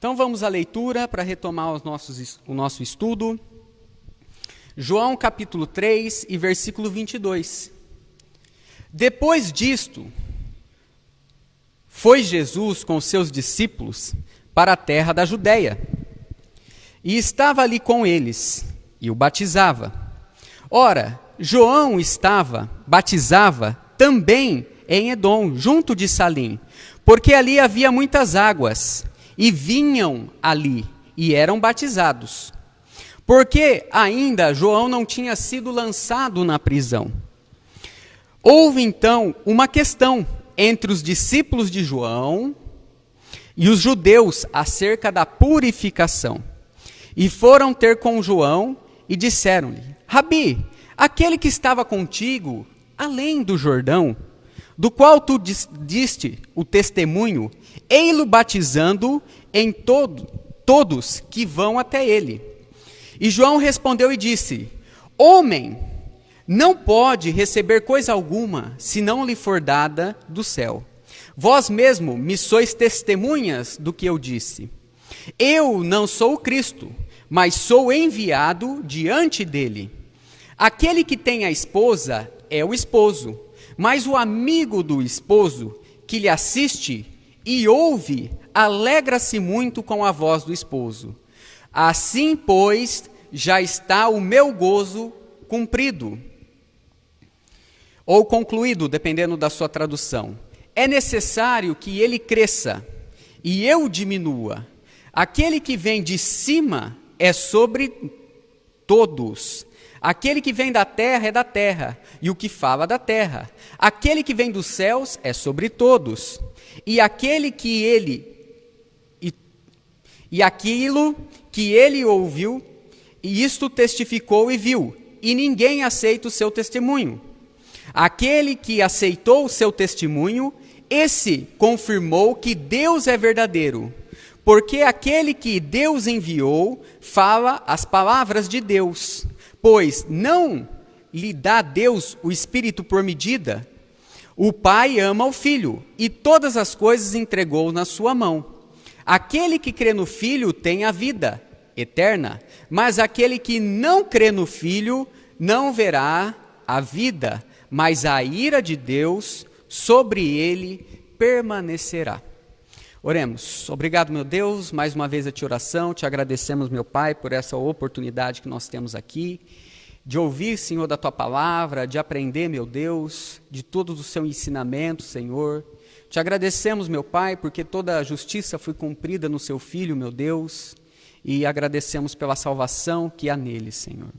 Então vamos à leitura para retomar o nosso estudo. João capítulo 3 e versículo 22. Depois disto, foi Jesus com seus discípulos para a terra da Judéia, e estava ali com eles, e o batizava. Ora, João batizava também em Edom, junto de Salim, porque ali havia muitas águas, e vinham ali, e eram batizados. Porque ainda João não tinha sido lançado na prisão. Houve então uma questão entre os discípulos de João e os judeus acerca da purificação. E foram ter com João e disseram-lhe: Rabi, aquele que estava contigo, além do Jordão, do qual tu diste o testemunho, ei-lo batizando em todos que vão até ele. E João respondeu e disse: Homem, não pode receber coisa alguma, se não lhe for dada do céu. Vós mesmo me sois testemunhas do que eu disse. Eu não sou o Cristo, mas sou enviado diante dele. Aquele que tem a esposa é o esposo, mas o amigo do esposo, que lhe assiste e ouve, alegra-se muito com a voz do esposo. Assim, pois, já está o meu gozo cumprido. Ou concluído, dependendo da sua tradução. É necessário que ele cresça e eu diminua. Aquele que vem de cima é sobre todos. Aquele que vem da terra é da terra, e o que fala da terra. Aquele que vem dos céus é sobre todos. E aquilo que ele ouviu, e isto testificou e viu, e ninguém aceita o seu testemunho. Aquele que aceitou o seu testemunho, esse confirmou que Deus é verdadeiro, porque aquele que Deus enviou fala as palavras de Deus, pois não lhe dá Deus o Espírito por medida. O Pai ama o Filho, e todas as coisas entregou na sua mão. Aquele que crê no Filho tem a vida eterna, mas aquele que não crê no Filho não verá a vida, mas a ira de Deus sobre ele permanecerá. Oremos. Obrigado, meu Deus, mais uma vez a tua oração. Te agradecemos, meu Pai, por essa oportunidade que nós temos aqui, de ouvir, Senhor, da tua palavra, de aprender, meu Deus, de todo o seu ensinamento, Senhor. Te agradecemos, meu Pai, porque toda a justiça foi cumprida no seu Filho, meu Deus, e agradecemos pela salvação que há nele, Senhor.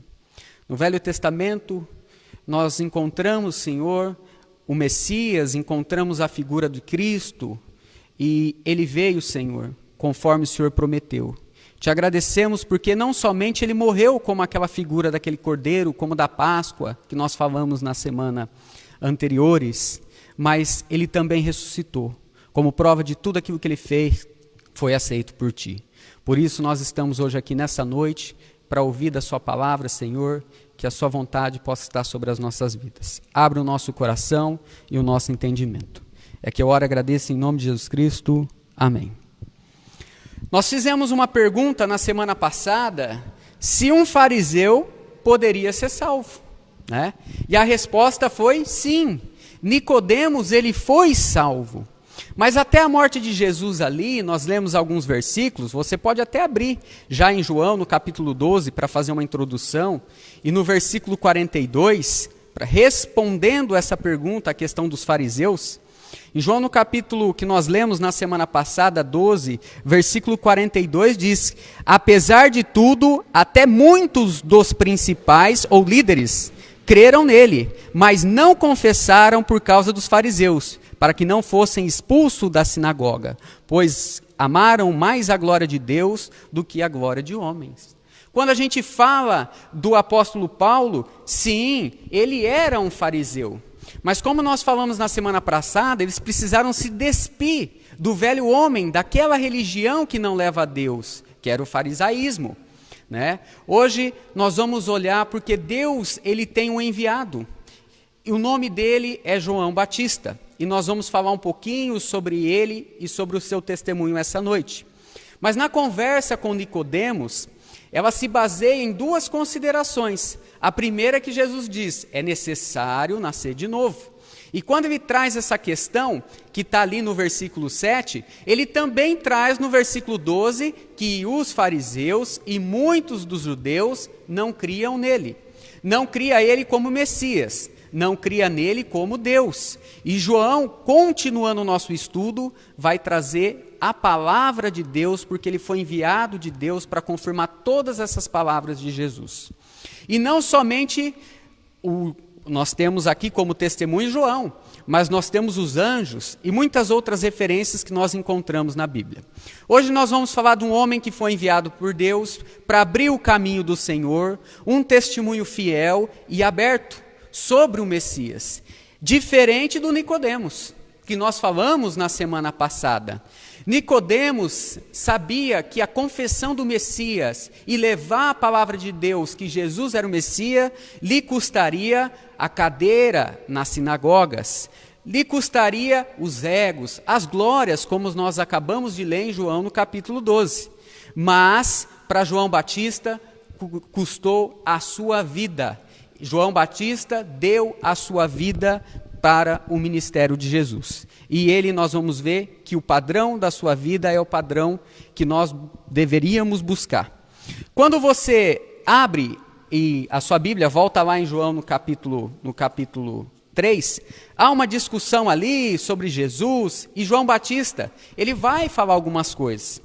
No Velho Testamento, nós encontramos, Senhor, o Messias, encontramos a figura de Cristo, e ele veio, Senhor, conforme o Senhor prometeu. Te agradecemos porque não somente ele morreu como aquela figura daquele cordeiro, como da Páscoa, que nós falamos na semana anteriores, mas ele também ressuscitou. Como prova de tudo aquilo que ele fez, foi aceito por ti. Por isso nós estamos hoje aqui nessa noite, para ouvir da sua palavra, Senhor, que a sua vontade possa estar sobre as nossas vidas. Abra o nosso coração e o nosso entendimento. É que eu oro e agradeço em nome de Jesus Cristo. Amém. Nós fizemos uma pergunta na semana passada, se um fariseu poderia ser salvo, né? E a resposta foi sim, Nicodemos ele foi salvo. Mas até a morte de Jesus ali, nós lemos alguns versículos, você pode até abrir já em João, no capítulo 12, para fazer uma introdução, e no versículo 42, respondendo essa pergunta, a questão dos fariseus, em João, no capítulo que nós lemos na semana passada, 12, versículo 42, diz: apesar de tudo, até muitos dos principais ou líderes creram nele, mas não confessaram por causa dos fariseus, para que não fossem expulsos da sinagoga, pois amaram mais a glória de Deus do que a glória de homens. Quando a gente fala do apóstolo Paulo, sim, ele era um fariseu. Mas como nós falamos na semana passada, eles precisaram se despir do velho homem, daquela religião que não leva a Deus, que era o farisaísmo, né? Hoje nós vamos olhar porque Deus ele tem um enviado, e o nome dele é João Batista, e nós vamos falar um pouquinho sobre ele e sobre o seu testemunho essa noite. Mas na conversa com Nicodemos, ela se baseia em duas considerações. A primeira é que Jesus diz, é necessário nascer de novo. E quando ele traz essa questão, que está ali no versículo 7, ele também traz no versículo 12, que os fariseus e muitos dos judeus não criam nele. Não cria ele como Messias, não cria nele como Deus. E João, continuando o nosso estudo, vai trazer a palavra de Deus, porque ele foi enviado de Deus para confirmar todas essas palavras de Jesus. E não somente nós temos aqui como testemunho João, mas nós temos os anjos e muitas outras referências que nós encontramos na Bíblia. Hoje nós vamos falar de um homem que foi enviado por Deus para abrir o caminho do Senhor, um testemunho fiel e aberto sobre o Messias, diferente do Nicodemos, que nós falamos na semana passada. Nicodemos sabia que a confissão do Messias e levar a palavra de Deus, que Jesus era o Messias, lhe custaria a cadeira nas sinagogas, lhe custaria os egos, as glórias, como nós acabamos de ler em João no capítulo 12. Mas, para João Batista, custou a sua vida. João Batista deu a sua vida para o ministério de Jesus. E nós vamos ver que o padrão da sua vida é o padrão que nós deveríamos buscar. Quando você abre e a sua Bíblia, volta lá em João no capítulo 3, há uma discussão ali sobre Jesus e João Batista, ele vai falar algumas coisas.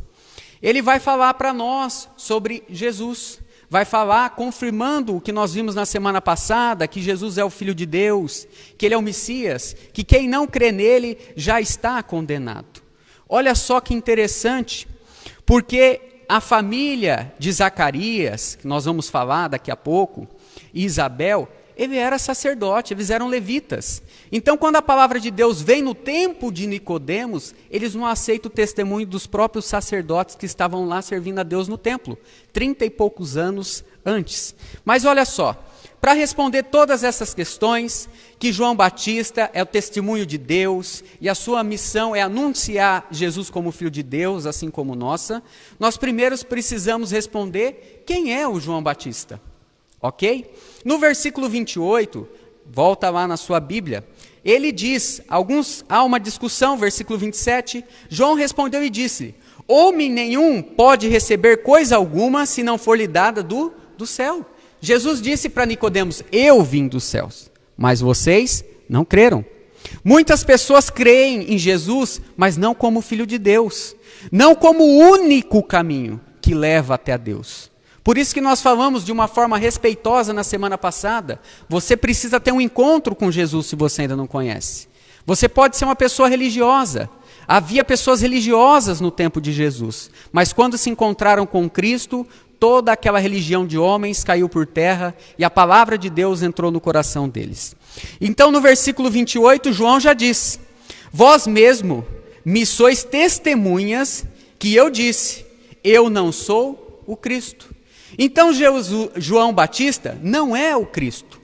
Ele vai falar para nós sobre Jesus. Vai falar, confirmando o que nós vimos na semana passada, que Jesus é o Filho de Deus, que Ele é o Messias, que quem não crê nele já está condenado. Olha só que interessante, porque a família de Zacarias, que nós vamos falar daqui a pouco, e Isabel, ele era sacerdote, eles eram levitas. Então, quando a palavra de Deus vem no tempo de Nicodemos, eles não aceitam o testemunho dos próprios sacerdotes que estavam lá servindo a Deus no templo, 30 e poucos anos antes. Mas olha só, para responder todas essas questões, que João Batista é o testemunho de Deus e a sua missão é anunciar Jesus como Filho de Deus, assim como nossa, nós primeiro precisamos responder quem é o João Batista. Ok? No versículo 28, volta lá na sua Bíblia, ele diz, há uma discussão, versículo 27, João respondeu e disse, homem nenhum pode receber coisa alguma se não for lhe dada do céu. Jesus disse para Nicodemos, eu vim dos céus, mas vocês não creram. Muitas pessoas creem em Jesus, mas não como Filho de Deus, não como o único caminho que leva até a Deus. Por isso que nós falamos de uma forma respeitosa na semana passada, você precisa ter um encontro com Jesus se você ainda não conhece. Você pode ser uma pessoa religiosa. Havia pessoas religiosas no tempo de Jesus, mas quando se encontraram com Cristo, toda aquela religião de homens caiu por terra e a palavra de Deus entrou no coração deles. Então no versículo 28, João já diz, vós mesmo me sois testemunhas que eu disse, eu não sou o Cristo. Então João Batista não é o Cristo.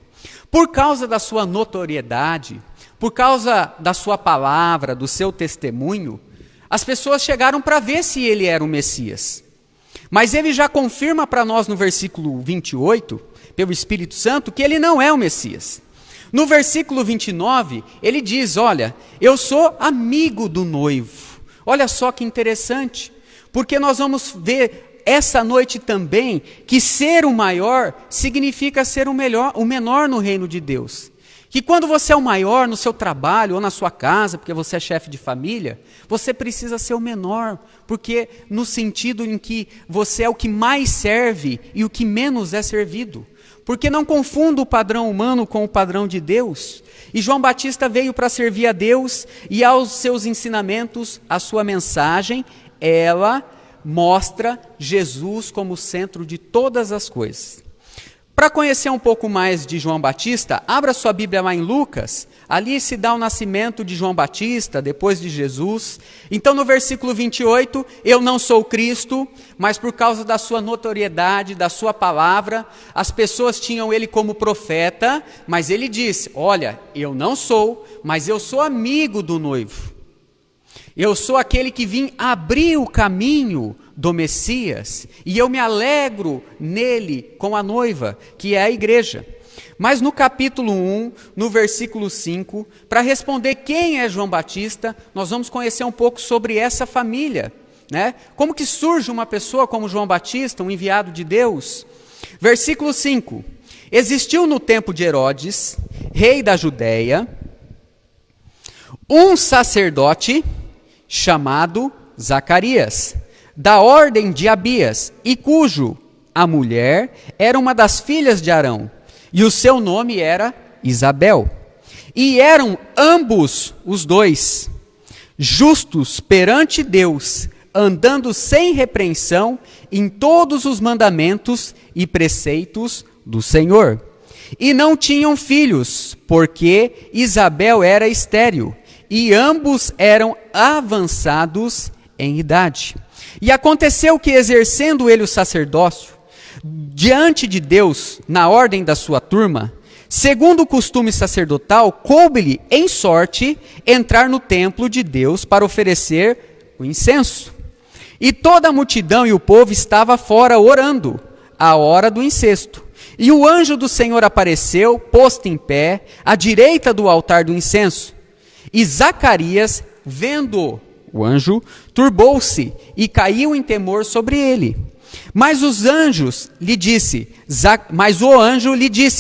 Por causa da sua notoriedade, por causa da sua palavra, do seu testemunho, as pessoas chegaram para ver se ele era o Messias. Mas ele já confirma para nós no versículo 28, pelo Espírito Santo, que ele não é o Messias. No versículo 29, ele diz, olha, eu sou amigo do noivo. Olha só que interessante, porque nós vamos ver essa noite também, que ser o maior significa ser o menor no reino de Deus. Que quando você é o maior no seu trabalho ou na sua casa, porque você é chefe de família, você precisa ser o menor, porque no sentido em que você é o que mais serve e o que menos é servido. Porque não confunda o padrão humano com o padrão de Deus. E João Batista veio para servir a Deus e aos seus ensinamentos, a sua mensagem, ela mostra Jesus como o centro de todas as coisas. Para conhecer um pouco mais de João Batista, abra sua Bíblia lá em Lucas, ali se dá o nascimento de João Batista, depois de Jesus. Então no versículo 28, eu não sou Cristo, mas por causa da sua notoriedade, da sua palavra, as pessoas tinham ele como profeta, mas ele disse, olha, eu não sou, mas eu sou amigo do noivo. Eu sou aquele que vim abrir o caminho do Messias, e eu me alegro nele com a noiva, que é a igreja. Mas no capítulo 1, no versículo 5, para responder quem é João Batista, nós vamos conhecer um pouco sobre essa família, né? Como que surge uma pessoa como João Batista, um enviado de Deus? Versículo 5. Existiu no tempo de Herodes, rei da Judéia, um sacerdote chamado Zacarias, da ordem de Abias, e cujo a mulher era uma das filhas de Arão, e o seu nome era Isabel. E eram ambos os dois justos perante Deus, andando sem repreensão em todos os mandamentos e preceitos do Senhor. E não tinham filhos, porque Isabel era estéril, e ambos eram avançados em idade. E aconteceu que, exercendo ele o sacerdócio, diante de Deus, na ordem da sua turma, segundo o costume sacerdotal, coube-lhe em sorte entrar no templo de Deus para oferecer o incenso. E toda a multidão e o povo estava fora orando, à hora do incesto. E o anjo do Senhor apareceu, posto em pé, à direita do altar do incenso. E Zacarias, vendo o anjo, turbou-se e caiu em temor sobre ele. Mas o anjo lhe disse,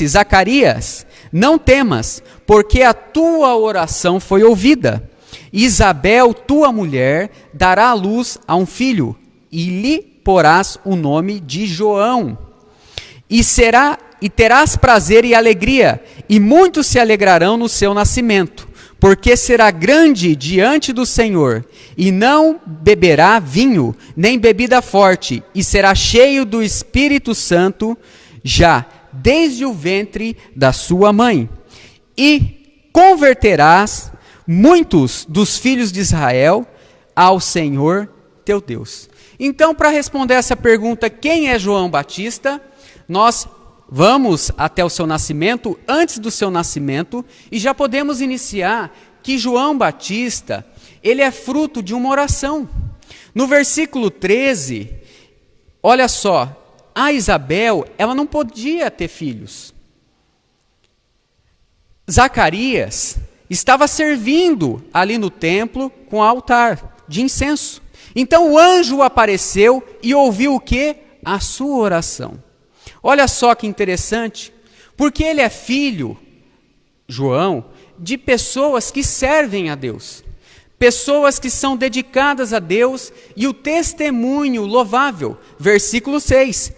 Zacarias, não temas, porque a tua oração foi ouvida. Isabel, tua mulher, dará à luz a um filho, e lhe porás o nome de João. E terás prazer e alegria, e muitos se alegrarão no seu nascimento, porque será grande diante do Senhor, e não beberá vinho, nem bebida forte, e será cheio do Espírito Santo, já desde o ventre da sua mãe. E converterás muitos dos filhos de Israel ao Senhor teu Deus. Então, para responder essa pergunta, quem é João Batista, nós vamos até o seu nascimento, antes do seu nascimento, e já podemos iniciar que João Batista, ele é fruto de uma oração. No versículo 13, olha só, a Isabel, ela não podia ter filhos. Zacarias estava servindo ali no templo com altar de incenso. Então o anjo apareceu e ouviu o quê? A sua oração. Olha só que interessante, porque ele é filho, João, de pessoas que servem a Deus, pessoas que são dedicadas a Deus, e o testemunho louvável, versículo 6,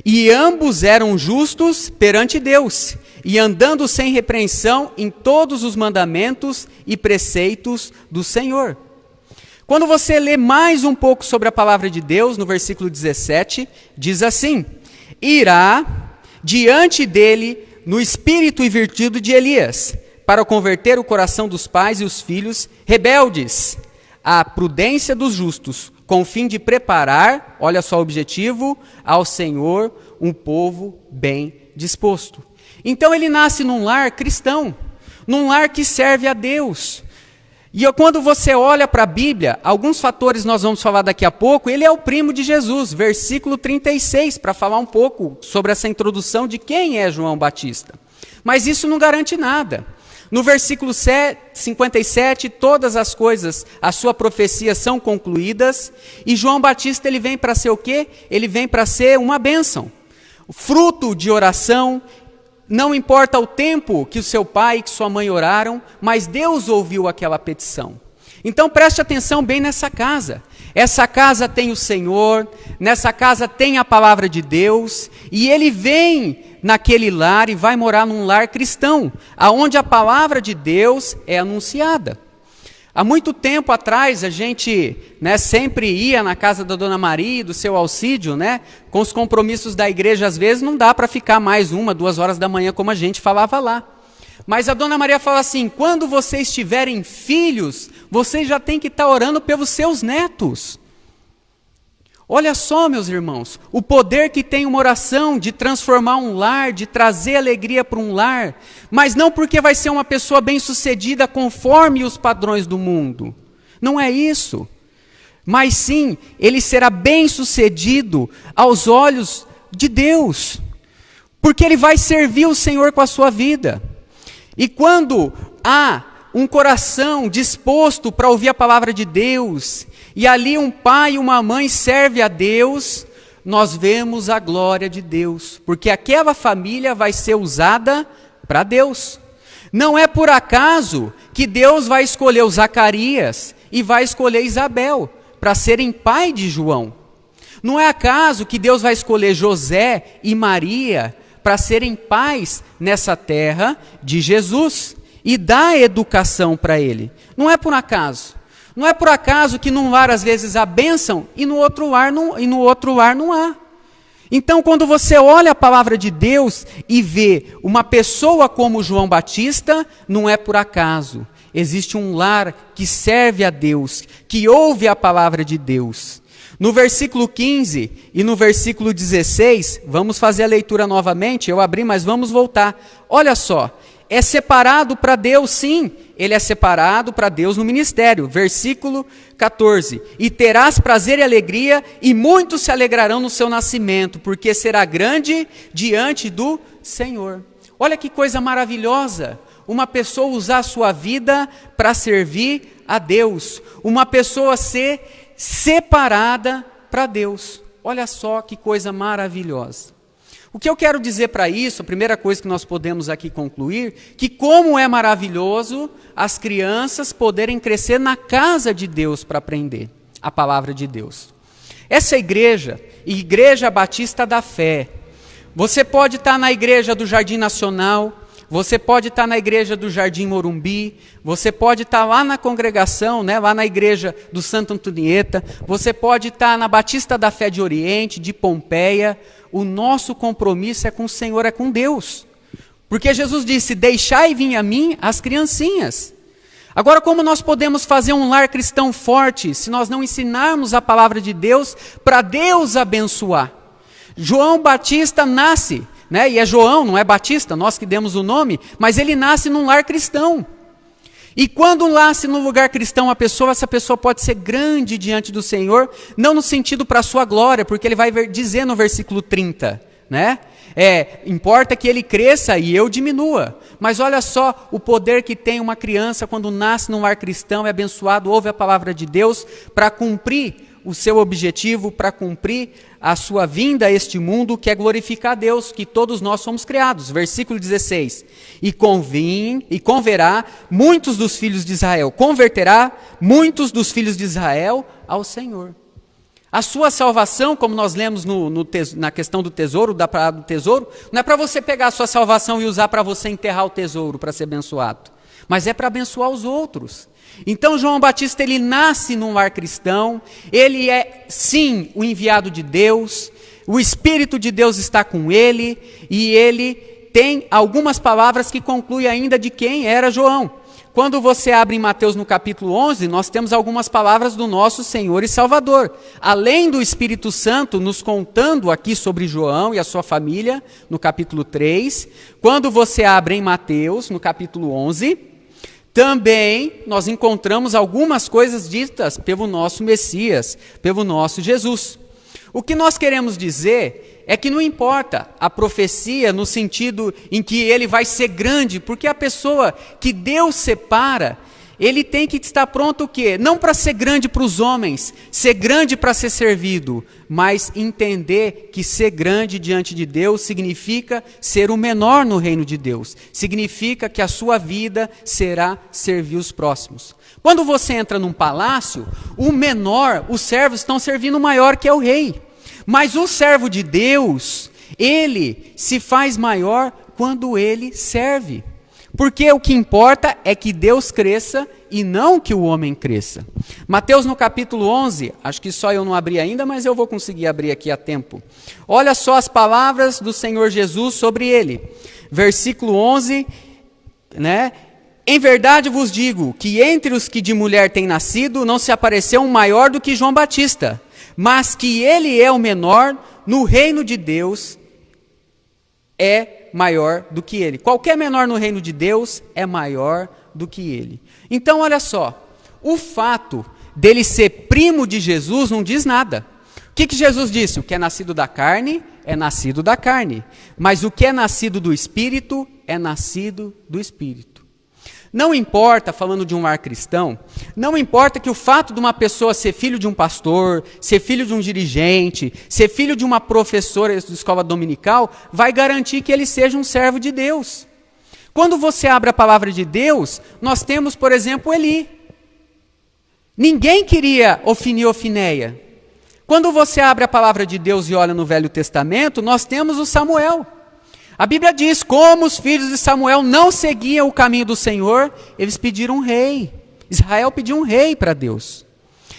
e ambos eram justos perante Deus, e andando sem repreensão em todos os mandamentos e preceitos do Senhor. Quando você lê mais um pouco sobre a palavra de Deus, no versículo 17, diz assim: irá diante dele no espírito e virtude de Elias, para converter o coração dos pais e os filhos rebeldes à prudência dos justos, com o fim de preparar, olha só o objetivo, ao Senhor um povo bem disposto. Então ele nasce num lar cristão, num lar que serve a Deus. E quando você olha para a Bíblia, alguns fatores nós vamos falar daqui a pouco, ele é o primo de Jesus, versículo 36, para falar um pouco sobre essa introdução de quem é João Batista. Mas isso não garante nada. No versículo 57, todas as coisas, a sua profecia são concluídas, e João Batista ele vem para ser o quê? Ele vem para ser uma bênção, fruto de oração. Não importa o tempo que o seu pai e que sua mãe oraram, mas Deus ouviu aquela petição. Então preste atenção bem nessa casa. Essa casa tem o Senhor, nessa casa tem a palavra de Deus, e ele vem naquele lar e vai morar num lar cristão, aonde a palavra de Deus é anunciada. Há muito tempo atrás, a gente sempre ia na casa da Dona Maria, do seu Alcídio, com os compromissos da igreja, às vezes não dá para ficar mais 1, 2 horas da manhã, como a gente falava lá. Mas a Dona Maria fala assim, quando vocês tiverem filhos, vocês já têm que estar orando pelos seus netos. Olha só, meus irmãos, o poder que tem uma oração de transformar um lar, de trazer alegria para um lar, mas não porque vai ser uma pessoa bem-sucedida conforme os padrões do mundo. Não é isso. Mas sim, ele será bem-sucedido aos olhos de Deus, porque ele vai servir o Senhor com a sua vida. E quando há um coração disposto para ouvir a palavra de Deus, e ali um pai e uma mãe servem a Deus, nós vemos a glória de Deus, porque aquela família vai ser usada para Deus. Não é por acaso que Deus vai escolher o Zacarias e vai escolher Isabel para serem pai de João. Não é acaso que Deus vai escolher José e Maria para serem pais nessa terra de Jesus e dar educação para ele. Não é por acaso. Não é por acaso que num lar às vezes há bênção e no outro lar não há. Então, quando você olha a palavra de Deus e vê uma pessoa como João Batista, não é por acaso. Existe um lar que serve a Deus, que ouve a palavra de Deus. No versículo 15 e no versículo 16, vamos fazer a leitura novamente, eu abri, mas vamos voltar. Olha só, é separado para Deus, sim, ele é separado para Deus no ministério. Versículo 14, e terás prazer e alegria, e muitos se alegrarão no seu nascimento, porque será grande diante do Senhor. Olha que coisa maravilhosa, uma pessoa usar a sua vida para servir a Deus, uma pessoa ser separada para Deus. Olha só que coisa maravilhosa. O que eu quero dizer para isso, a primeira coisa que nós podemos aqui concluir, que como é maravilhoso as crianças poderem crescer na casa de Deus para aprender a palavra de Deus. Essa igreja, Igreja Batista da Fé, você pode estar na igreja do Jardim Nacional, você pode estar na igreja do Jardim Morumbi, você pode estar lá na congregação, lá na igreja do Santa Antonieta, você pode estar na Batista da Fé de Oriente, de Pompeia. O nosso compromisso é com o Senhor, é com Deus. Porque Jesus disse, deixai vir a mim as criancinhas. Agora, como nós podemos fazer um lar cristão forte, se nós não ensinarmos a palavra de Deus para Deus abençoar? João Batista nasce, e é João, não é Batista, nós que demos o nome, mas ele nasce num lar cristão. E quando nasce num lugar cristão essa pessoa pode ser grande diante do Senhor, não no sentido para a sua glória, porque ele vai dizer no versículo 30, importa que ele cresça e eu diminua. Mas olha só o poder que tem uma criança quando nasce num lar cristão, é abençoado, ouve a palavra de Deus para cumprir o seu objetivo, para cumprir a sua vinda a este mundo, que é glorificar a Deus, que todos nós somos criados. Versículo 16, e converterá muitos dos filhos de Israel ao Senhor. A sua salvação, como nós lemos na questão do tesouro, da parada do tesouro, não é para você pegar a sua salvação e usar para você enterrar o tesouro, para ser abençoado, mas é para abençoar os outros. Então João Batista, ele nasce num lar cristão, ele é sim o enviado de Deus, o Espírito de Deus está com ele, e ele tem algumas palavras que concluem ainda de quem era João. Quando você abre em Mateus no capítulo 11, nós temos algumas palavras do nosso Senhor e Salvador. Além do Espírito Santo nos contando aqui sobre João e a sua família, no capítulo 3, quando você abre em Mateus, no capítulo 11, também nós encontramos algumas coisas ditas pelo nosso Messias, pelo nosso Jesus. O que nós queremos dizer é que não importa a profecia no sentido em que ele vai ser grande, porque a pessoa que Deus separa, ele tem que estar pronto o quê? Não para ser grande para os homens, ser grande para ser servido, mas entender que ser grande diante de Deus significa ser o menor no reino de Deus. Significa que a sua vida será servir os próximos. Quando você entra num palácio, o menor, os servos estão servindo o maior, que é o rei. Mas o servo de Deus, ele se faz maior quando ele serve. Porque o que importa é que Deus cresça e não que o homem cresça. Mateus no capítulo 11, acho que só eu não abri ainda, mas eu vou conseguir abrir aqui a tempo. Olha só as palavras do Senhor Jesus sobre ele. Versículo 11, Em verdade vos digo que entre os que de mulher têm nascido, não se apareceu um maior do que João Batista, mas que ele é o menor no reino de Deus, é maior do que ele. Qualquer menor no reino de Deus é maior do que ele. Então, olha só, O fato dele ser primo de Jesus não diz nada. O que Jesus disse? O que é nascido da carne é nascido da carne, mas o que é nascido do Espírito é nascido do Espírito. Não importa, falando de um lar cristão, não importa que o fato de uma pessoa ser filho de um pastor, ser filho de um dirigente, ser filho de uma professora de escola dominical, vai garantir que ele seja um servo de Deus. Quando você abre a palavra de Deus, nós temos, por exemplo, Eli. Ninguém queria Ofni e Ofineia. Quando você abre a palavra de Deus e olha no Velho Testamento, nós temos o Samuel. A Bíblia diz, como os filhos de Samuel não seguiam o caminho do Senhor, eles pediram um rei. Israel pediu um rei para Deus.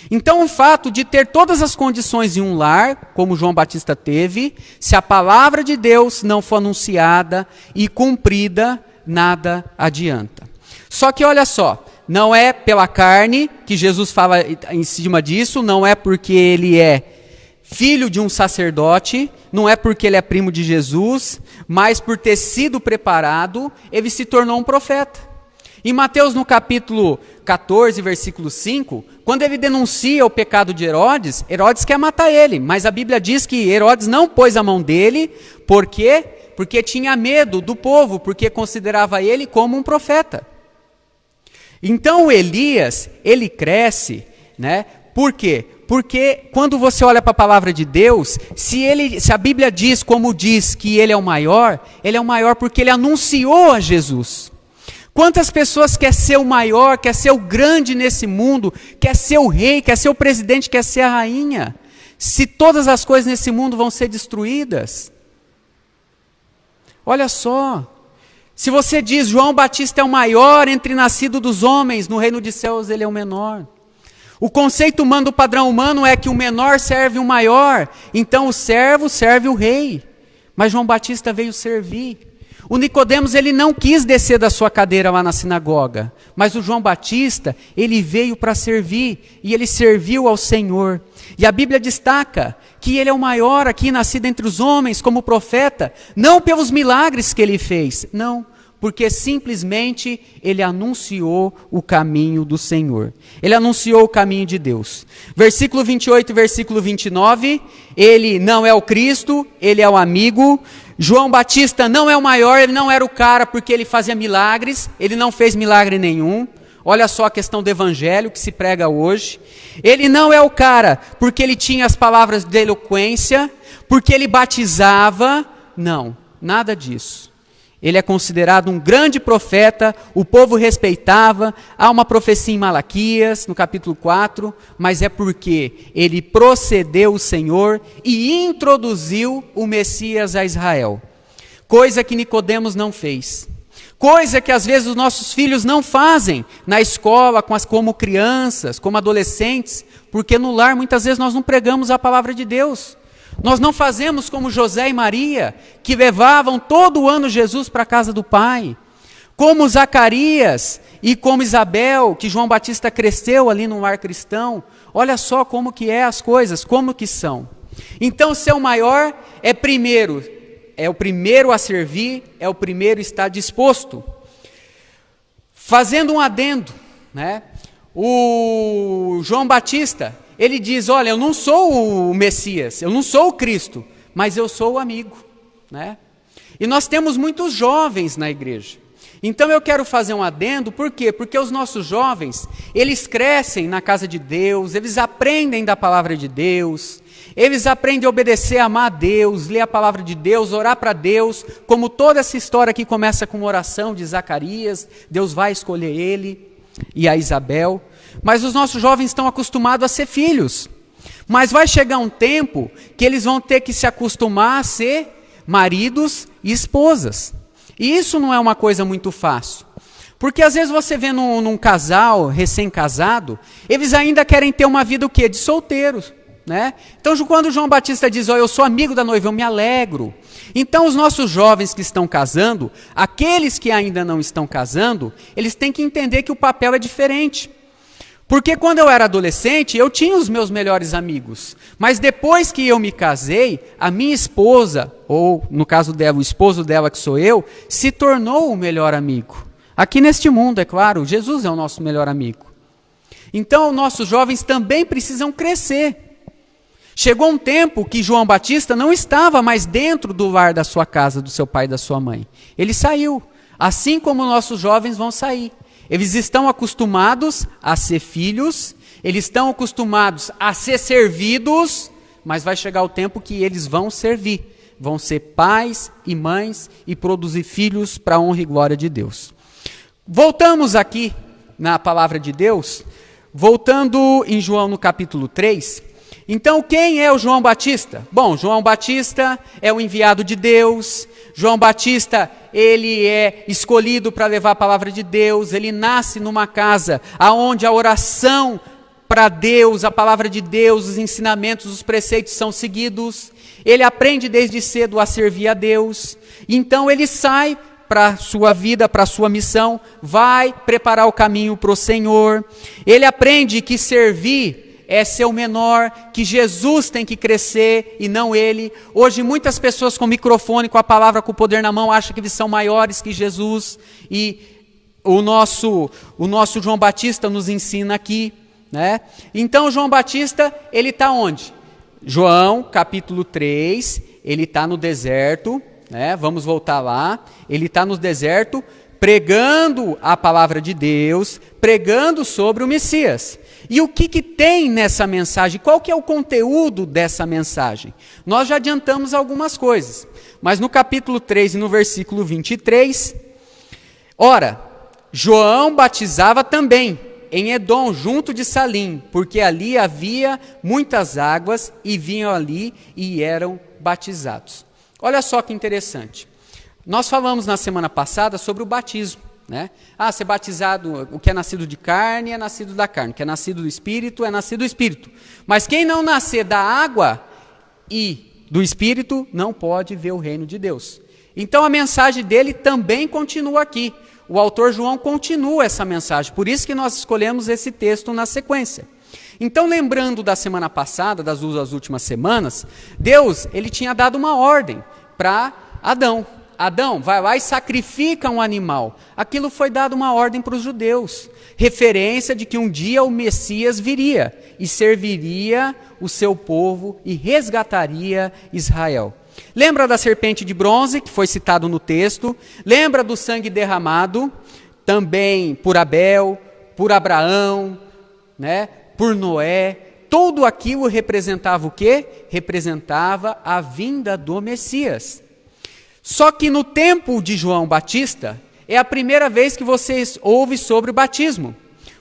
Então o fato de ter todas as condições em um lar, como João Batista teve, se a palavra de Deus não for anunciada e cumprida, nada adianta. Só que olha só, não é pela carne que Jesus fala em cima disso, não é porque ele é filho de um sacerdote, não é porque ele é primo de Jesus, mas por ter sido preparado, ele se tornou um profeta. Em Mateus, no capítulo 14, versículo 5, quando ele denuncia o pecado de Herodes, Herodes quer matar ele, mas a Bíblia diz que Herodes não pôs a mão dele, por quê? Porque tinha medo do povo, porque considerava ele como um profeta. Então Elias, ele cresce, né? Por quê? Porque quando você olha para a palavra de Deus, se a Bíblia diz como diz que ele é o maior porque ele anunciou a Jesus. Quantas pessoas quer ser o maior, quer ser o grande nesse mundo, quer ser o rei, quer ser o presidente, quer ser a rainha? Se todas as coisas nesse mundo vão ser destruídas. Olha só. Se você diz João Batista é o maior entre nascidos dos homens, no reino de céus ele é o menor. O conceito humano do padrão humano é que o menor serve o maior, então o servo serve o rei. Mas João Batista veio servir. O Nicodemos, ele não quis descer da sua cadeira lá na sinagoga, mas o João Batista, ele veio para servir, e ele serviu ao Senhor. E a Bíblia destaca que ele é o maior aqui, nascido entre os homens, como profeta, não pelos milagres que ele fez, não, porque simplesmente ele anunciou o caminho do Senhor. Ele anunciou o caminho de Deus. Versículo 28 e versículo 29, ele não é o Cristo, ele é o amigo. João Batista não é o maior, ele não era o cara porque ele fazia milagres, ele não fez milagre nenhum. Olha só a questão do evangelho que se prega hoje. Ele não é o cara porque ele tinha as palavras de eloquência, porque ele batizava. Não, nada disso. Ele é considerado um grande profeta, o povo respeitava, há uma profecia em Malaquias, no capítulo 4, mas é porque ele procedeu o Senhor e introduziu o Messias a Israel. Coisa que Nicodemos não fez. Coisa que às vezes os nossos filhos não fazem na escola, como crianças, como adolescentes, porque no lar muitas vezes nós não pregamos a palavra de Deus. Nós não fazemos como José e Maria, que levavam todo ano Jesus para a casa do Pai. Como Zacarias e como Isabel, que João Batista cresceu ali no lar cristão. Olha só como que é as coisas, como que são. Então ser o maior é o primeiro a servir, é o primeiro a estar disposto. Fazendo um adendo, né? O João Batista, ele diz, olha, eu não sou o Messias, eu não sou o Cristo, mas eu sou o amigo, né? E nós temos muitos jovens na igreja. Então eu quero fazer um adendo, por quê? Porque os nossos jovens, eles crescem na casa de Deus, eles aprendem da palavra de Deus, eles aprendem a obedecer, a amar a Deus, ler a palavra de Deus, orar para Deus, como toda essa história aqui começa com uma oração de Zacarias, Deus vai escolher ele e a Isabel. Mas os nossos jovens estão acostumados a ser filhos. Mas vai chegar um tempo que eles vão ter que se acostumar a ser maridos e esposas. E isso não é uma coisa muito fácil. Porque às vezes você vê num casal recém-casado, eles ainda querem ter uma vida o quê? De solteiros, né? Então quando João Batista diz, eu sou amigo da noiva, eu me alegro. Então os nossos jovens que estão casando, aqueles que ainda não estão casando, eles têm que entender que o papel é diferente. Porque quando eu era adolescente, eu tinha os meus melhores amigos. Mas depois que eu me casei, a minha esposa, ou no caso dela, o esposo dela que sou eu, se tornou o melhor amigo. Aqui neste mundo, é claro, Jesus é o nosso melhor amigo. Então, nossos jovens também precisam crescer. Chegou um tempo que João Batista não estava mais dentro do lar da sua casa, do seu pai e da sua mãe. Ele saiu, assim como nossos jovens vão sair. Eles estão acostumados a ser filhos, eles estão acostumados a ser servidos, mas vai chegar o tempo que eles vão servir. Vão ser pais e mães e produzir filhos para a honra e glória de Deus. Voltamos aqui na palavra de Deus, voltando em João no capítulo 3. Então, quem é o João Batista? Bom, João Batista é o enviado de Deus. João Batista, ele é escolhido para levar a palavra de Deus. Ele nasce numa casa onde a oração para Deus, a palavra de Deus, os ensinamentos, os preceitos são seguidos. Ele aprende desde cedo a servir a Deus. Então, ele sai para a sua vida, para a sua missão, vai preparar o caminho para o Senhor. Ele aprende que servir é ser o menor, que Jesus tem que crescer e não ele. Hoje muitas pessoas com microfone, com a palavra, com o poder na mão, acham que eles são maiores que Jesus. E o nosso João Batista nos ensina aqui, né? Então João Batista, ele está onde? João capítulo 3, ele está no deserto, né? Vamos voltar lá. Ele está no deserto pregando a palavra de Deus, pregando sobre o Messias. E o que tem nessa mensagem? Qual que é o conteúdo dessa mensagem? Nós já adiantamos algumas coisas, mas no capítulo 3 e no versículo 23, ora, João batizava também em Edom, junto de Salim, porque ali havia muitas águas e vinham ali e eram batizados. Olha só que interessante. Nós falamos na semana passada sobre o batismo, né? Ser batizado, o que é nascido de carne é nascido da carne, o que é nascido do Espírito é nascido do Espírito. Mas quem não nascer da água e do Espírito não pode ver o reino de Deus. Então a mensagem dele também continua aqui. O autor João continua essa mensagem, por isso que nós escolhemos esse texto na sequência. Então, lembrando da semana passada, das duas últimas semanas, Deus, ele tinha dado uma ordem para Adão. Adão, vai lá e sacrifica um animal. Aquilo foi dado uma ordem para os judeus, referência de que um dia o Messias viria e serviria o seu povo e resgataria Israel. Lembra da serpente de bronze, que foi citado no texto? Lembra do sangue derramado, também por Abel, por Abraão, né? Por Noé. Tudo aquilo representava o quê? Representava a vinda do Messias. Só que no tempo de João Batista, é a primeira vez que vocês ouvem sobre o batismo.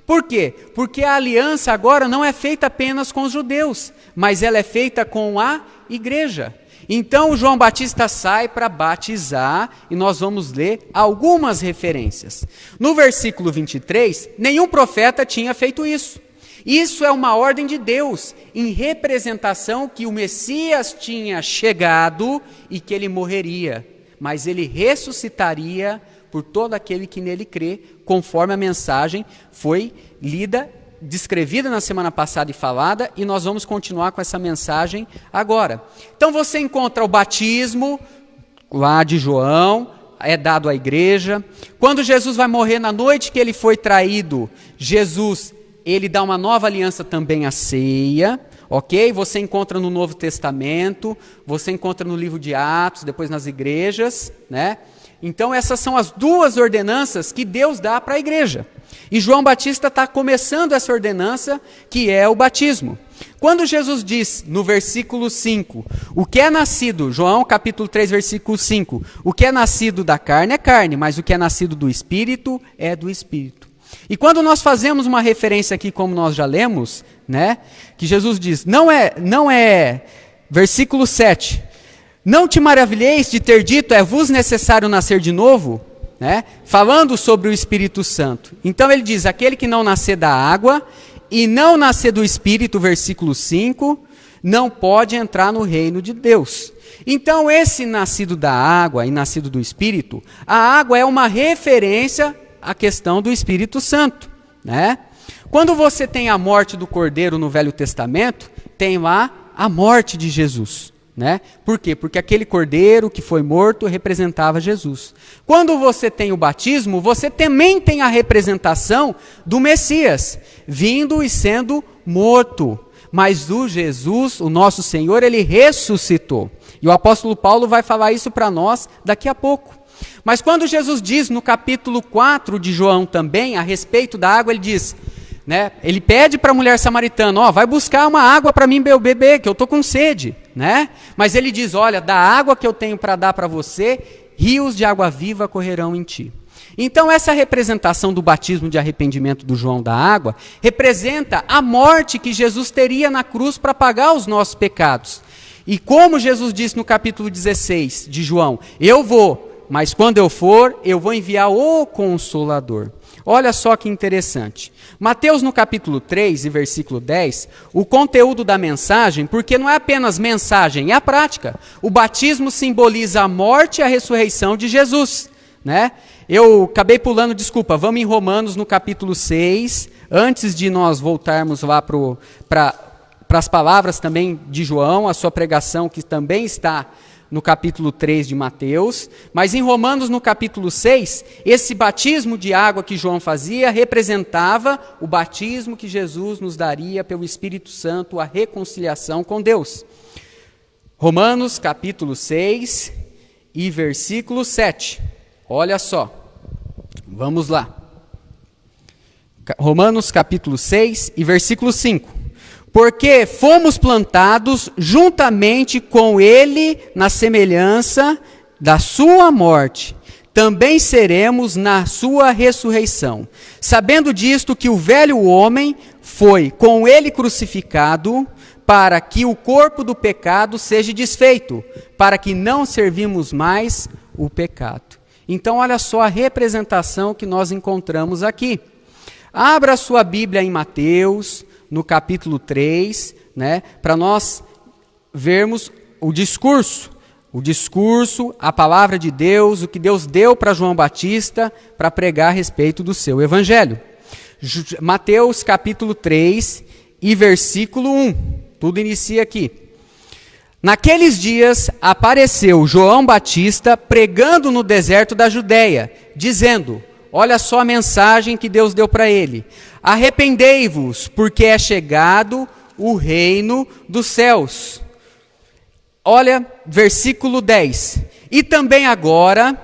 Por quê? Porque a aliança agora não é feita apenas com os judeus, mas ela é feita com a igreja. Então, João Batista sai para batizar, e nós vamos ler algumas referências. No versículo 23, nenhum profeta tinha feito isso. Isso é uma ordem de Deus, em representação que o Messias tinha chegado e que ele morreria, mas ele ressuscitaria por todo aquele que nele crê, conforme a mensagem foi lida, descrevida na semana passada e falada, e nós vamos continuar com essa mensagem agora. Então você encontra o batismo lá de João, é dado à igreja. Quando Jesus vai morrer, na noite que ele foi traído, Jesus, ele dá uma nova aliança também à ceia, ok? Você encontra no Novo Testamento, você encontra no livro de Atos, depois nas igrejas, né? Então essas são as duas ordenanças que Deus dá para a igreja. E João Batista está começando essa ordenança, que é o batismo. Quando Jesus diz, no versículo 5, o que é nascido, João capítulo 3, versículo 5, o que é nascido da carne é carne, mas o que é nascido do Espírito é do Espírito. E quando nós fazemos uma referência aqui, como nós já lemos, né, que Jesus diz, não é, versículo 7, não te maravilheis de ter dito, é-vos necessário nascer de novo, né, falando sobre o Espírito Santo. Então ele diz, aquele que não nascer da água e não nascer do Espírito, versículo 5, não pode entrar no reino de Deus. Então esse nascido da água e nascido do Espírito, a água é uma referência à questão do Espírito Santo, né? Quando você tem a morte do Cordeiro no Velho Testamento, tem lá a morte de Jesus, né? Por quê? Porque aquele cordeiro que foi morto representava Jesus. Quando você tem o batismo, você também tem a representação do Messias, vindo e sendo morto. Mas o Jesus, o nosso Senhor, ele ressuscitou. E o apóstolo Paulo vai falar isso para nós daqui a pouco. Mas quando Jesus diz no capítulo 4 de João também, a respeito da água, ele diz, né, ele pede para a mulher samaritana, ó, vai buscar uma água para mim beber, que eu estou com sede, né? Mas ele diz, olha, da água que eu tenho para dar para você, rios de água viva correrão em ti. Então essa representação do batismo de arrependimento do João da água, representa a morte que Jesus teria na cruz para pagar os nossos pecados. E como Jesus disse no capítulo 16 de João, eu vou, mas quando eu for, eu vou enviar o Consolador. Olha só que interessante. Mateus no capítulo 3 e versículo 10, o conteúdo da mensagem, porque não é apenas mensagem, é a prática. O batismo simboliza a morte e a ressurreição de Jesus, né? Eu acabei pulando, desculpa, vamos em Romanos no capítulo 6, antes de nós voltarmos lá para as palavras também de João, a sua pregação que também está no capítulo 3 de Mateus, mas em Romanos no capítulo 6, esse batismo de água que João fazia representava o batismo que Jesus nos daria pelo Espírito Santo, a reconciliação com Deus. Romanos capítulo 6 e versículo 7, olha só, vamos lá. Romanos capítulo 6 e versículo 5. Porque fomos plantados juntamente com ele na semelhança da sua morte, também seremos na sua ressurreição. Sabendo disto que o velho homem foi com ele crucificado, para que o corpo do pecado seja desfeito, para que não servimos mais o pecado. Então olha só a representação que nós encontramos aqui. Abra sua Bíblia em Mateus, no capítulo 3, né, para nós vermos o discurso, a palavra de Deus, o que Deus deu para João Batista para pregar a respeito do seu evangelho. Mateus capítulo 3 e versículo 1, tudo inicia aqui. Naqueles dias apareceu João Batista pregando no deserto da Judéia, dizendo, olha só a mensagem que Deus deu para ele. Arrependei-vos, porque é chegado o reino dos céus. Olha, versículo 10. E também agora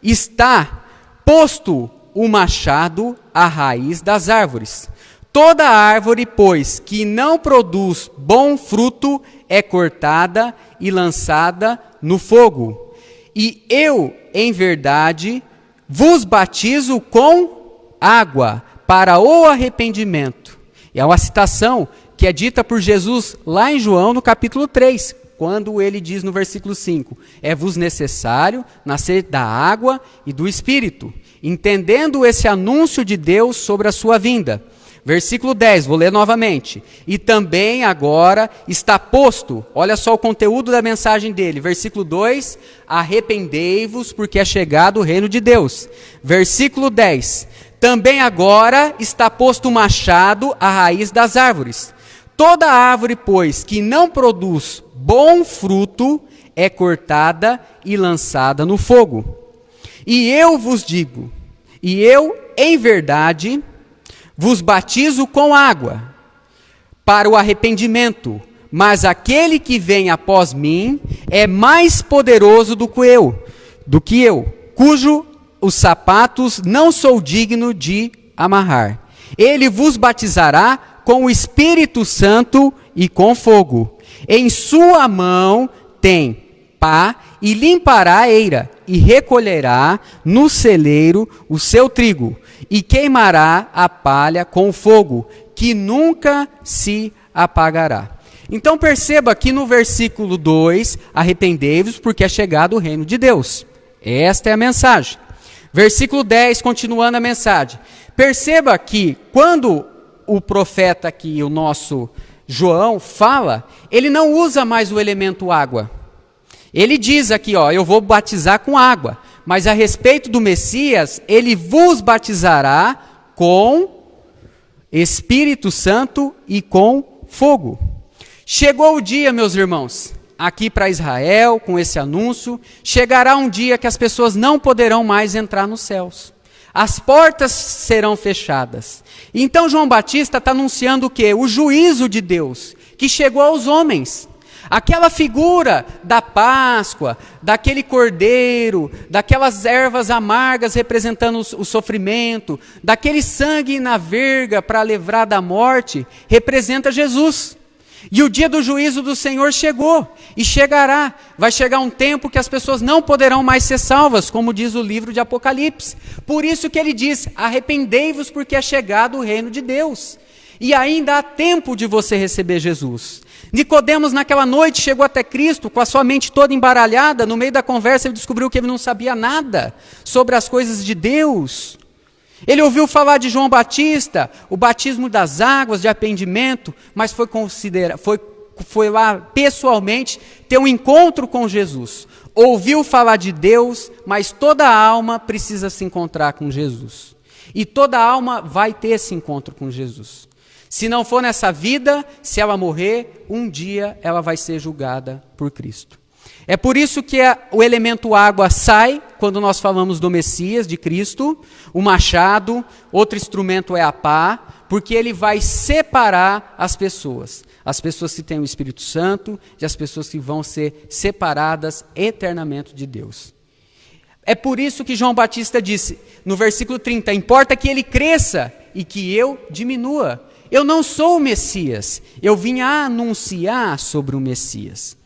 está posto o machado à raiz das árvores. Toda árvore, pois, que não produz bom fruto, é cortada e lançada no fogo. E eu, em verdade, vos batizo com água para o arrependimento. E é uma citação que é dita por Jesus lá em João no capítulo 3, quando ele diz no versículo 5, é-vos necessário nascer da água e do Espírito, entendendo esse anúncio de Deus sobre a sua vinda. Versículo 10, vou ler novamente. E também agora está posto, olha só o conteúdo da mensagem dele. Versículo 2, arrependei-vos porque é chegado o reino de Deus. Versículo 10, também agora está posto o machado à raiz das árvores. Toda árvore, pois, que não produz bom fruto, é cortada e lançada no fogo. E eu vos digo, e eu, em verdade, vos batizo com água para o arrependimento, mas aquele que vem após mim é mais poderoso do que eu, cujo os sapatos não sou digno de amarrar. Ele vos batizará com o Espírito Santo e com fogo. Em sua mão tem pá e limpará a eira e recolherá no celeiro o seu trigo e queimará a palha com fogo, que nunca se apagará. Então perceba que no versículo 2, arrependei-vos porque é chegado o reino de Deus. Esta é a mensagem. Versículo 10, continuando a mensagem. Perceba que quando o profeta aqui, o nosso João, fala, ele não usa mais o elemento água. Ele diz aqui, ó, eu vou batizar com água. Mas a respeito do Messias, ele vos batizará com Espírito Santo e com fogo. Chegou o dia, meus irmãos, aqui para Israel, com esse anúncio, chegará um dia que as pessoas não poderão mais entrar nos céus. As portas serão fechadas. Então João Batista está anunciando o quê? O juízo de Deus, que chegou aos homens. Aquela figura da Páscoa, daquele cordeiro, daquelas ervas amargas representando o sofrimento, daquele sangue na verga para livrar da morte, representa Jesus. E o dia do juízo do Senhor chegou, e chegará. Vai chegar um tempo que as pessoas não poderão mais ser salvas, como diz o livro de Apocalipse. Por isso que ele diz, arrependei-vos porque é chegado o reino de Deus. E ainda há tempo de você receber Jesus. Nicodemos naquela noite chegou até Cristo com a sua mente toda embaralhada. No meio da conversa ele descobriu que ele não sabia nada sobre as coisas de Deus. Ele ouviu falar de João Batista, o batismo das águas de arrependimento, mas foi lá pessoalmente ter um encontro com Jesus. Ouviu falar de Deus, mas toda alma precisa se encontrar com Jesus. E toda alma vai ter esse encontro com Jesus. Se não for nessa vida, se ela morrer, um dia ela vai ser julgada por Cristo. É por isso que o elemento água sai, quando nós falamos do Messias, de Cristo, o machado, outro instrumento é a pá, porque ele vai separar as pessoas que têm o Espírito Santo, e as pessoas que vão ser separadas eternamente de Deus. É por isso que João Batista disse, no versículo 30, importa que ele cresça e que eu diminua. Eu não sou o Messias, eu vim a anunciar sobre o Messias.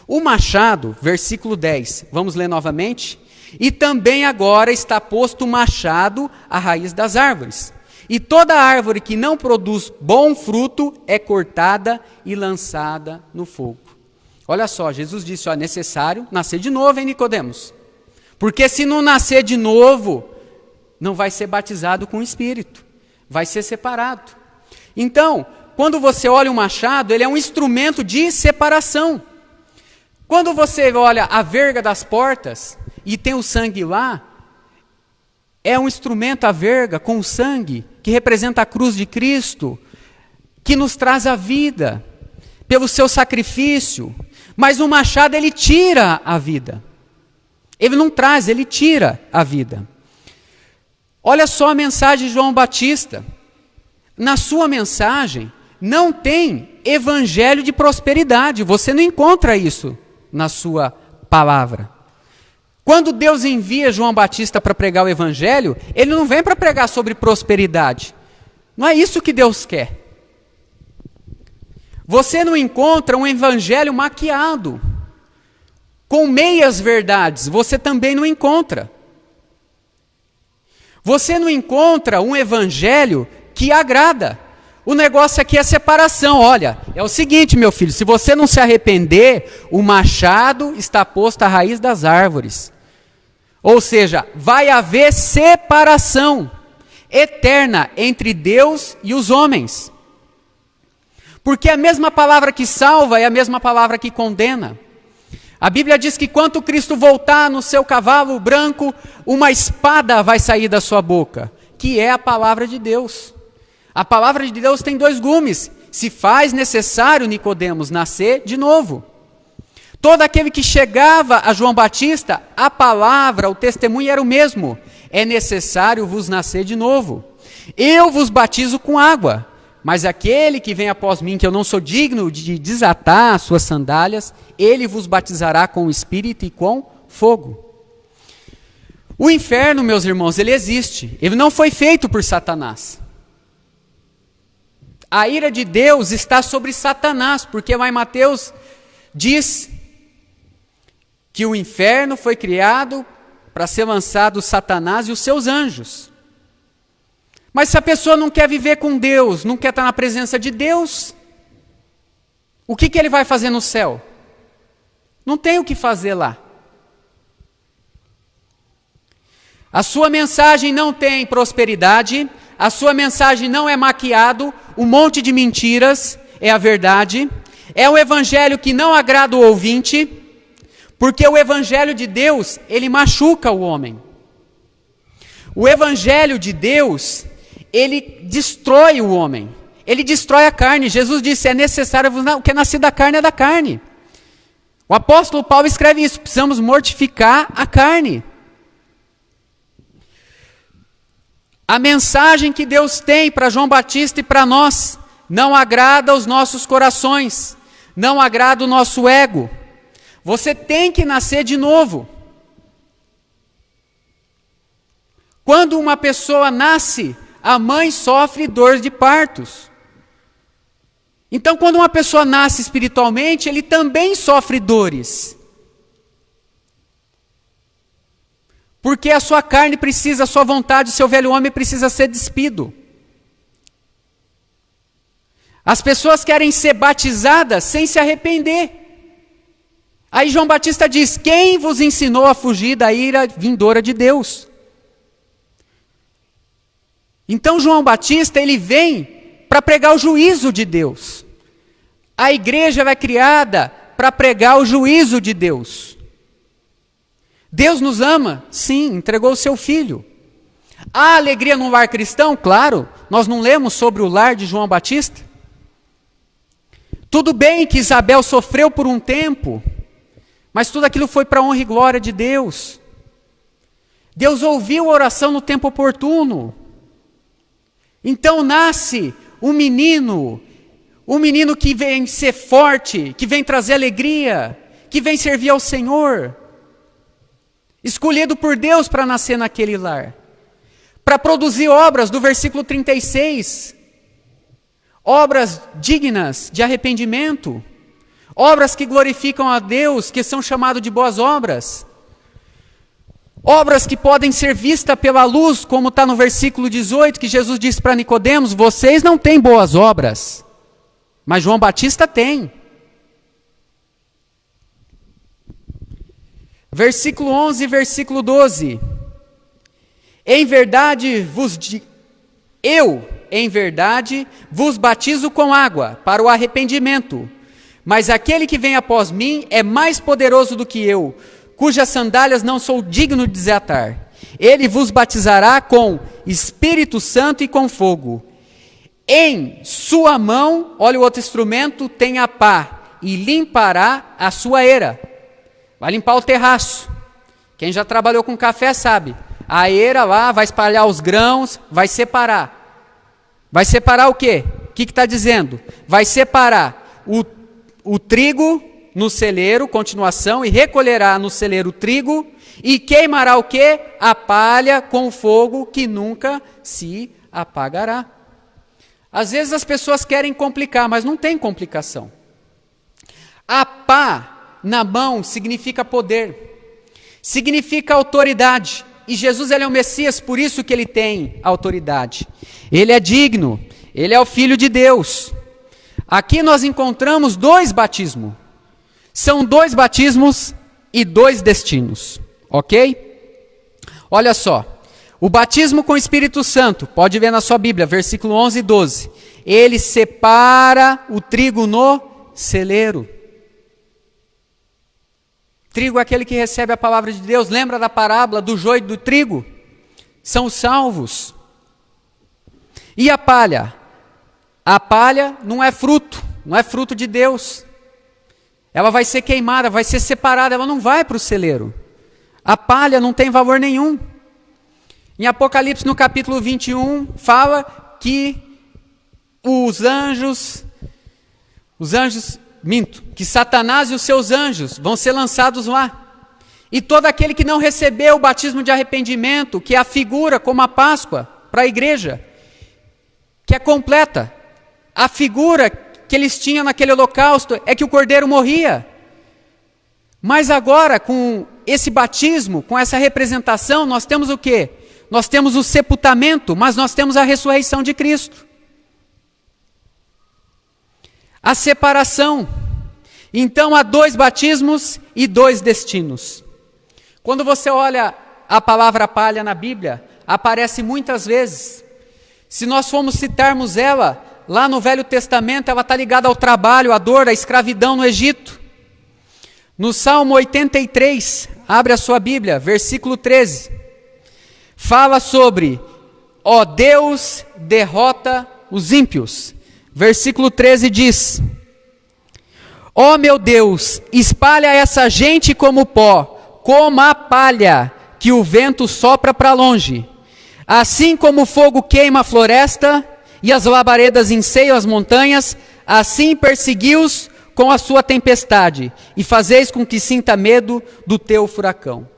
O machado, versículo 10, vamos ler novamente. E também agora está posto o machado à raiz das árvores. E toda árvore que não produz bom fruto é cortada e lançada no fogo. Olha só, Jesus disse, é necessário nascer de novo, hein, Nicodemos? Porque se não nascer de novo, não vai ser batizado com o Espírito, vai ser separado. Então, quando você olha o machado, ele é um instrumento de separação. Quando você olha a verga das portas e tem o sangue lá, é um instrumento, a verga com o sangue, que representa a cruz de Cristo, que nos traz a vida, pelo seu sacrifício. Mas o machado, ele tira a vida. Ele não traz, ele tira a vida. Olha só a mensagem de João Batista. Na sua mensagem, não tem evangelho de prosperidade. Você não encontra isso na sua palavra. Quando Deus envia João Batista para pregar o evangelho, ele não vem para pregar sobre prosperidade. Não é isso que Deus quer. Você não encontra um evangelho maquiado, com meias verdades. Você também não encontra. Você não encontra um evangelho que agrada. O negócio aqui é separação. Olha, é o seguinte, meu filho, se você não se arrepender, o machado está posto à raiz das árvores. Ou seja, vai haver separação eterna entre Deus e os homens. Porque a mesma palavra que salva é a mesma palavra que condena. A Bíblia diz que quando Cristo voltar no seu cavalo branco, uma espada vai sair da sua boca, que é a palavra de Deus. A palavra de Deus tem dois gumes. Se faz necessário, Nicodemos, nascer de novo. Todo aquele que chegava a João Batista, a palavra, o testemunho era o mesmo. É necessário vos nascer de novo. Eu vos batizo com água, mas aquele que vem após mim, que eu não sou digno de desatar as suas sandálias, ele vos batizará com o Espírito e com fogo. O inferno, meus irmãos, ele existe. Ele não foi feito por Satanás. A ira de Deus está sobre Satanás, porque lá em Mateus diz que o inferno foi criado para ser lançado Satanás e os seus anjos. Mas se a pessoa não quer viver com Deus, não quer estar na presença de Deus, o que ele vai fazer no céu? Não tem o que fazer lá. A sua mensagem não tem prosperidade, a sua mensagem não é maquiado, um monte de mentiras, é a verdade. É um evangelho que não agrada o ouvinte, porque o evangelho de Deus, ele machuca o homem. O evangelho de Deus, ele destrói o homem, ele destrói a carne. Jesus disse, é necessário, o que é nascido da carne é da carne. O apóstolo Paulo escreve isso, precisamos mortificar a carne. A mensagem que Deus tem para João Batista e para nós não agrada aos nossos corações, não agrada o nosso ego. Você tem que nascer de novo. Quando uma pessoa nasce, a mãe sofre dor de partos. Então, quando uma pessoa nasce espiritualmente, ele também sofre dores. Porque a sua carne precisa, a sua vontade, o seu velho homem precisa ser despido. As pessoas querem ser batizadas sem se arrepender. Aí João Batista diz: quem vos ensinou a fugir da ira vindoura de Deus? Então João Batista, ele vem para pregar o juízo de Deus. A igreja vai criada para pregar o juízo de Deus. Deus nos ama? Sim, entregou o seu filho. Há alegria no lar cristão? Claro, nós não lemos sobre o lar de João Batista? Tudo bem que Isabel sofreu por um tempo, mas tudo aquilo foi para a honra e glória de Deus. Deus ouviu a oração no tempo oportuno. Então nasce um menino que vem ser forte, que vem trazer alegria, que vem servir ao Senhor, escolhido por Deus para nascer naquele lar, para produzir obras do versículo 36, obras dignas de arrependimento, obras que glorificam a Deus, que são chamadas de boas obras, obras que podem ser vistas pela luz, como está no versículo 18, que Jesus disse para Nicodemos: vocês não têm boas obras, mas João Batista tem. Versículo 11 e versículo 12. Em verdade vos batizo com água para o arrependimento, mas aquele que vem após mim é mais poderoso do que eu, cujas sandálias não sou digno de desatar. Ele vos batizará com Espírito Santo e com fogo. Em sua mão, olha o outro instrumento, tem a pá, e limpará a sua eira. Vai limpar o terraço. Quem já trabalhou com café sabe. A eira lá vai espalhar os grãos, vai separar. Vai separar o quê? O que está dizendo? Vai separar o trigo no celeiro, continuação, e recolherá no celeiro o trigo, e queimará o quê? A palha com o fogo que nunca se apagará. Às vezes as pessoas querem complicar, mas não tem complicação. A pá na mão significa poder, significa autoridade. E Jesus, ele é o Messias, por isso que ele tem autoridade. Ele é digno, ele é o Filho de Deus. Aqui nós encontramos dois batismos. São dois batismos e dois destinos, ok? Olha só. O batismo com o Espírito Santo, pode ver na sua Bíblia, versículo 11 e 12. Ele separa o trigo no celeiro. Trigo é aquele que recebe a palavra de Deus. Lembra da parábola do joio e do trigo? São os salvos. E a palha? A palha não é fruto de Deus. Ela vai ser queimada, vai ser separada, ela não vai para o celeiro. A palha não tem valor nenhum. Em Apocalipse, no capítulo 21, fala que que Satanás e os seus anjos vão ser lançados lá. E todo aquele que não recebeu o batismo de arrependimento, que é a figura como a Páscoa para a igreja, que é completa. A figura que eles tinham naquele holocausto é que o cordeiro morria. Mas agora, com esse batismo, com essa representação, nós temos o quê? Nós temos o sepultamento, mas nós temos a ressurreição de Cristo. A separação. Então há dois batismos e dois destinos. Quando você olha a palavra palha na Bíblia, aparece muitas vezes. Se nós formos citarmos ela, lá no Velho Testamento, ela está ligada ao trabalho, à dor, à escravidão no Egito. No Salmo 83, abre a sua Bíblia, versículo 13. Fala sobre, ó Deus derrota os ímpios. Versículo 13 diz: Ó meu Deus, espalha essa gente como pó, como a palha que o vento sopra para longe. Assim como o fogo queima a floresta e as labaredas enseiam as montanhas, assim persegui-os com a sua tempestade e fazeis com que sinta medo do teu furacão.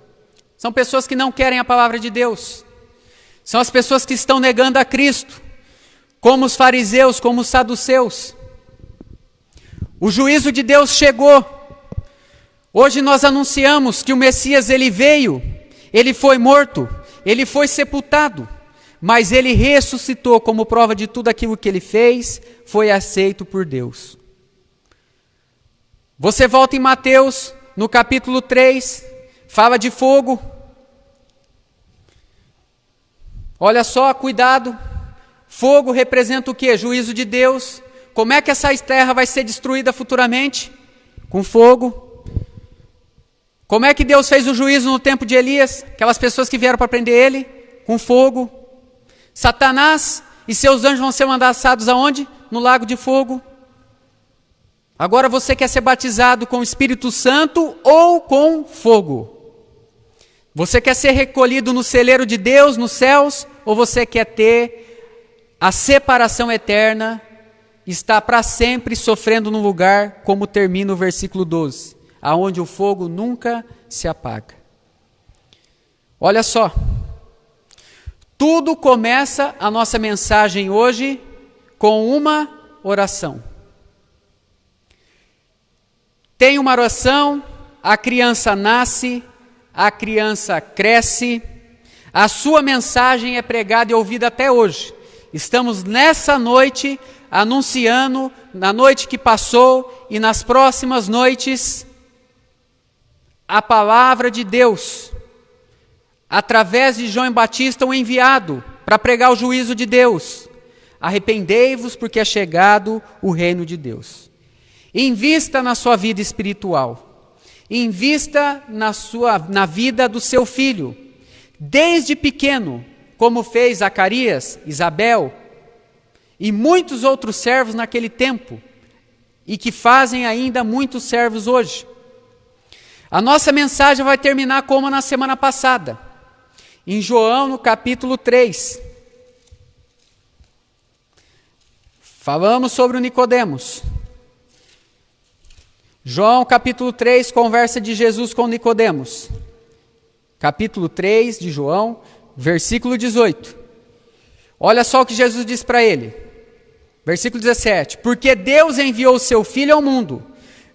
São pessoas que não querem a palavra de Deus. São as pessoas que estão negando a Cristo, como os fariseus, como os saduceus. O juízo de Deus chegou. Hoje nós anunciamos que o Messias, ele veio, ele foi morto, ele foi sepultado, mas ele ressuscitou como prova de tudo aquilo que ele fez, foi aceito por Deus. Você volta em Mateus, no capítulo 3, fala de fogo. Olha só, cuidado. Fogo representa o quê? Juízo de Deus. Como é que essa terra vai ser destruída futuramente? Com fogo. Como é que Deus fez o juízo no tempo de Elias? Aquelas pessoas que vieram para prender ele? Com fogo. Satanás e seus anjos vão ser mandados aonde? No lago de fogo. Agora você quer ser batizado com o Espírito Santo ou com fogo? Você quer ser recolhido no celeiro de Deus, nos céus? Ou você quer ter a separação eterna, estar para sempre sofrendo num lugar, como termina o versículo 12, aonde o fogo nunca se apaga? Olha só, tudo começa a nossa mensagem hoje com uma oração. Tem uma oração, a criança nasce, a criança cresce, a sua mensagem é pregada e ouvida até hoje. Estamos nessa noite anunciando, na noite que passou e nas próximas noites, a palavra de Deus, através de João Batista, o enviado para pregar o juízo de Deus. Arrependei-vos, porque é chegado o reino de Deus. Invista na sua vida espiritual. Invista na vida do seu filho. Desde pequeno, como fez Zacarias, Isabel e muitos outros servos naquele tempo, e que fazem ainda muitos servos hoje. A nossa mensagem vai terminar como na semana passada, em João, no capítulo 3. Falamos sobre o Nicodemos. João, capítulo 3, conversa de Jesus com Nicodemos. Capítulo 3 de João, versículo 18. Olha só o que Jesus diz para ele. Versículo 17. Porque Deus enviou o seu Filho ao mundo,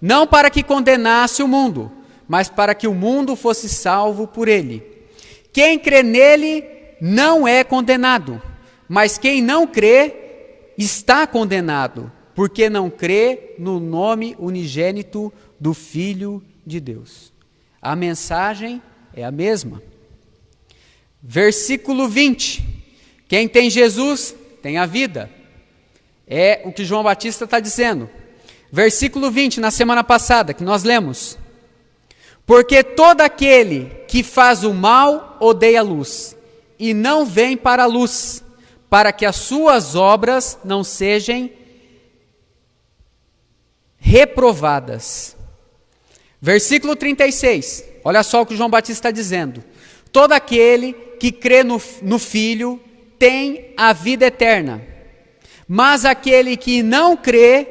não para que condenasse o mundo, mas para que o mundo fosse salvo por ele. Quem crê nele não é condenado, mas quem não crê está condenado, porque não crê no nome unigênito do Filho de Deus. A mensagem é a mesma. Versículo 20. Quem tem Jesus tem a vida. É o que João Batista está dizendo. Versículo 20, na semana passada, que nós lemos. Porque todo aquele que faz o mal odeia a luz, e não vem para a luz, para que as suas obras não sejam reprovadas. Versículo 36, olha só o que João Batista está dizendo. Todo aquele que crê no Filho tem a vida eterna, mas aquele que não crê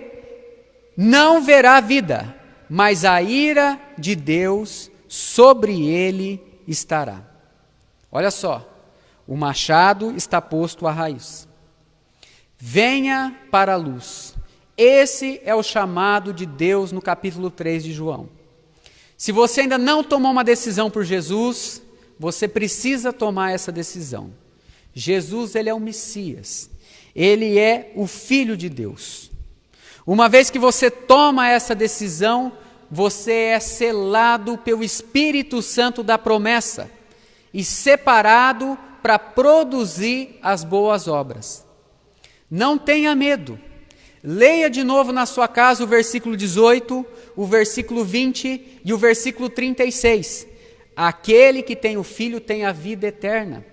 não verá a vida, mas a ira de Deus sobre ele estará. Olha só, o machado está posto à raiz. Venha para a luz. Esse é o chamado de Deus no capítulo 3 de João. Se você ainda não tomou uma decisão por Jesus, você precisa tomar essa decisão. Jesus, ele é o Messias. Ele é o Filho de Deus. Uma vez que você toma essa decisão, você é selado pelo Espírito Santo da promessa e separado para produzir as boas obras. Não tenha medo. Leia de novo na sua casa o versículo 18, o versículo 20 e o versículo 36. Aquele que tem o Filho tem a vida eterna.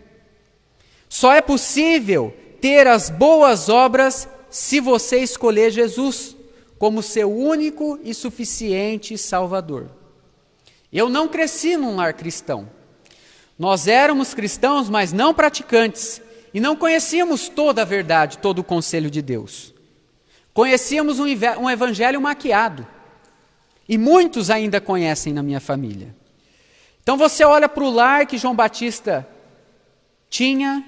Só é possível ter as boas obras se você escolher Jesus como seu único e suficiente Salvador. Eu não cresci num lar cristão. Nós éramos cristãos, mas não praticantes, e não conhecíamos toda a verdade, todo o conselho de Deus. Conhecíamos um evangelho maquiado, e muitos ainda conhecem na minha família. Então você olha para o lar que João Batista tinha,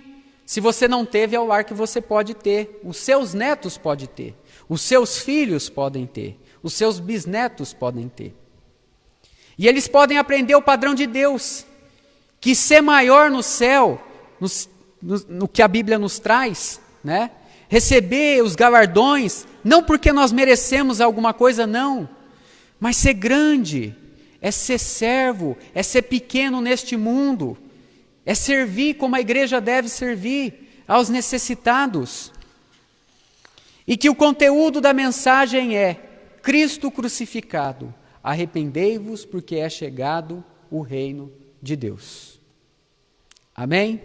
se você não teve, é o lar que você pode ter, os seus netos podem ter, os seus filhos podem ter, os seus bisnetos podem ter. E eles podem aprender o padrão de Deus, que ser maior no céu, no que a Bíblia nos traz, né? Receber os galardões, não porque nós merecemos alguma coisa, não, mas ser grande, é ser servo, é ser pequeno neste mundo, é servir como a igreja deve servir aos necessitados. E que o conteúdo da mensagem é Cristo crucificado, arrependei-vos porque é chegado o reino de Deus. Amém?